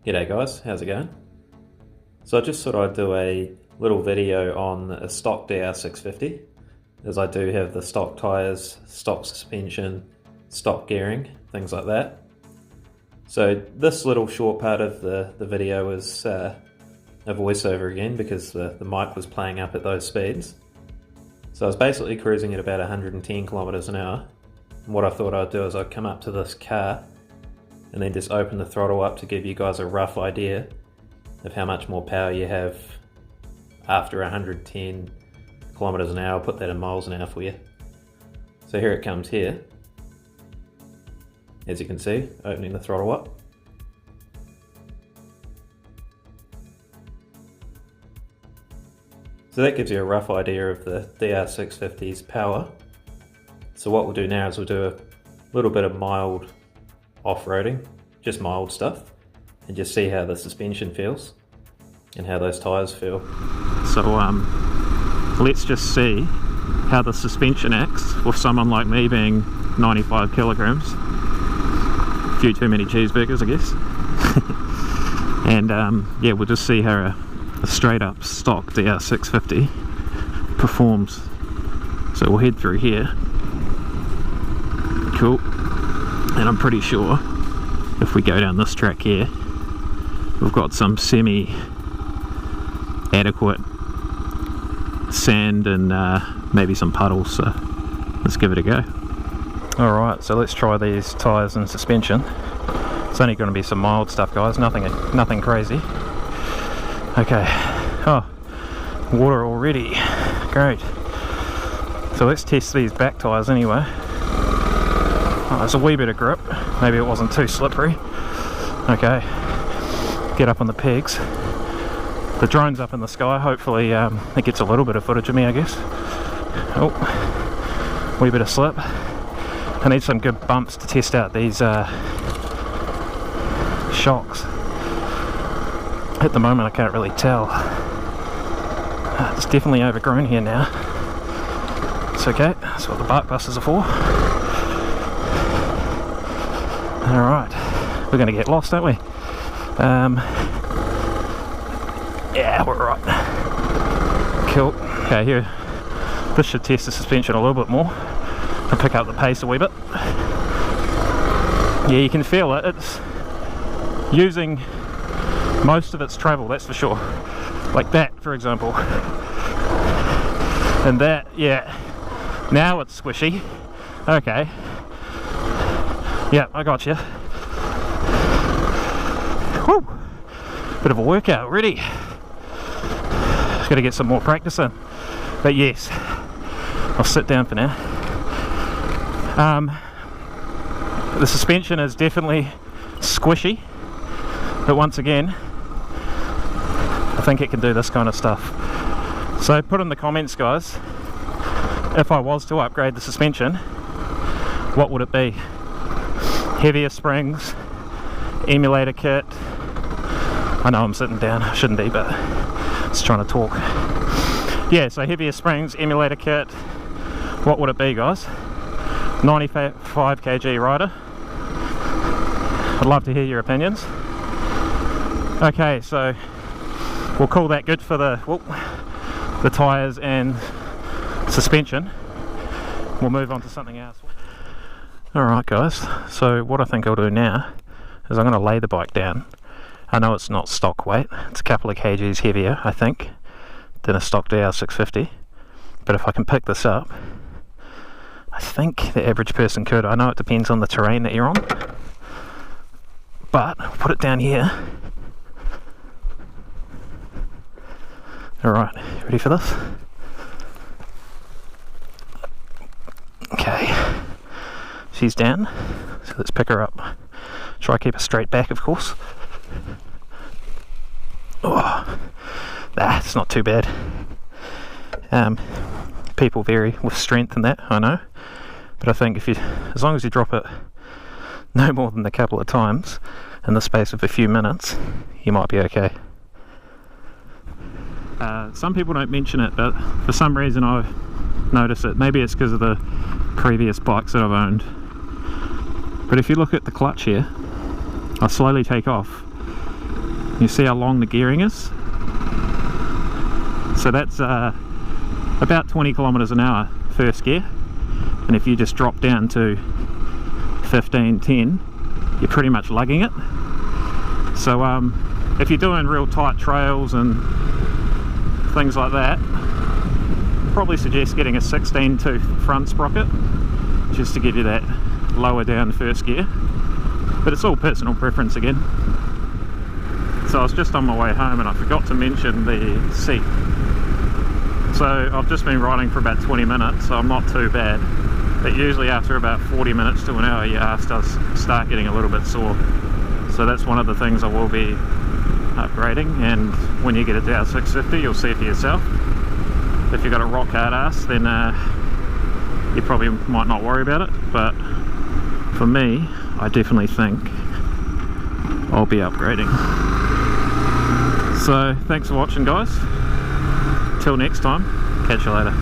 G'day guys, how's it going? So I just thought I'd do a little video on a stock DR650, as I do have the stock tyres, stock suspension, stock gearing, things like that. So this little short part of the video is a voiceover again because the mic was playing up at those speeds. So I was basically cruising at about 110 kilometers an hour. And what I thought I'd do is I'd come up to this car and then just open the throttle up to give you guys a rough idea of how much more power you have after 110 kilometers an hour. I'll put that in miles an hour for you. So here it comes here. As you can see, opening the throttle up. So that gives you a rough idea of the DR650's power. So what we'll do now is we'll do a little bit of mild off-roading, just mild stuff, and just see how the suspension feels and how those tyres feel. So let's just see how the suspension acts with someone like me being 95 kilograms. A few too many cheeseburgers, I guess. And yeah, we'll just see how a straight up stock DR650 performs. So we'll head through here. Cool. And I'm pretty sure if we go down this track here, we've got some semi-adequate sand and maybe some puddles, so let's give it a go. Alright, so let's try these tyres and suspension. It's only going to be some mild stuff, guys, nothing crazy. Okay, oh, water already, great. So let's test these back tyres anyway. Oh, there's a wee bit of grip, maybe it wasn't too slippery. Okay, get up on the pegs. The drone's up in the sky, hopefully it gets a little bit of footage of me, I guess. Oh, wee bit of slip. I need some good bumps to test out these shocks. At the moment I can't really tell. It's definitely overgrown here now. It's okay, that's what the bark busters are for. Alright, we're going to get lost, aren't we? Yeah, we're right. Cool. Okay, here. This should test the suspension a little bit more and pick up the pace a wee bit. Yeah, you can feel it. It's using most of its travel, that's for sure. Like that, for example. And that, yeah. Now it's squishy. Okay. Yeah, I got you. Whew. Bit of a workout already. Got to get some more practice in. But yes, I'll sit down for now. The suspension is definitely squishy, but once again, I think it can do this kind of stuff. So put in the comments, guys, if I was to upgrade the suspension, what would it be? Heavier springs, emulator kit. I know I'm sitting down, I shouldn't be, but just trying to talk. Yeah, so heavier springs, emulator kit. What would it be, guys? 95 kg rider. I'd love to hear your opinions. Okay, so we'll call that good for the tyres and suspension. We'll move on to something else. Alright guys, so what I think I'll do now is I'm going to lay the bike down. I know it's not stock weight, it's a couple of kgs heavier, I think, than a stock DR650, but if I can pick this up, I think the average person could. I know it depends on the terrain that you're on, but I'll put it down here. Alright, ready for this? Okay, she's down, so let's pick her up. Try to keep her straight back, of course. Oh, it's not too bad. People vary with strength and that, I know, but I think as long as you drop it no more than a couple of times in the space of a few minutes, you might be okay. Some people don't mention it, but for some reason I've noticed it. Maybe it's because of the previous bikes that I've owned. But if you look at the clutch here, I slowly take off You see how long the gearing is? So that's about 20 kilometers an hour first gear, and if you just drop down to 15, 10, you're pretty much lugging it. So if you're doing real tight trails and things like that, probably suggest getting a 16 tooth front sprocket just to give you that lower down first gear, but it's all personal preference again. So I was just on my way home and I forgot to mention the seat. So I've just been riding for about 20 minutes, so I'm not too bad, but usually after about 40 minutes to an hour your ass does start getting a little bit sore. So that's one of the things I will be upgrading, and when you get a DR650 you'll see for yourself. If you've got a rock hard ass, then you probably might not worry about it, but for me, I definitely think I'll be upgrading. So thanks for watching, guys. Till next time, catch you later.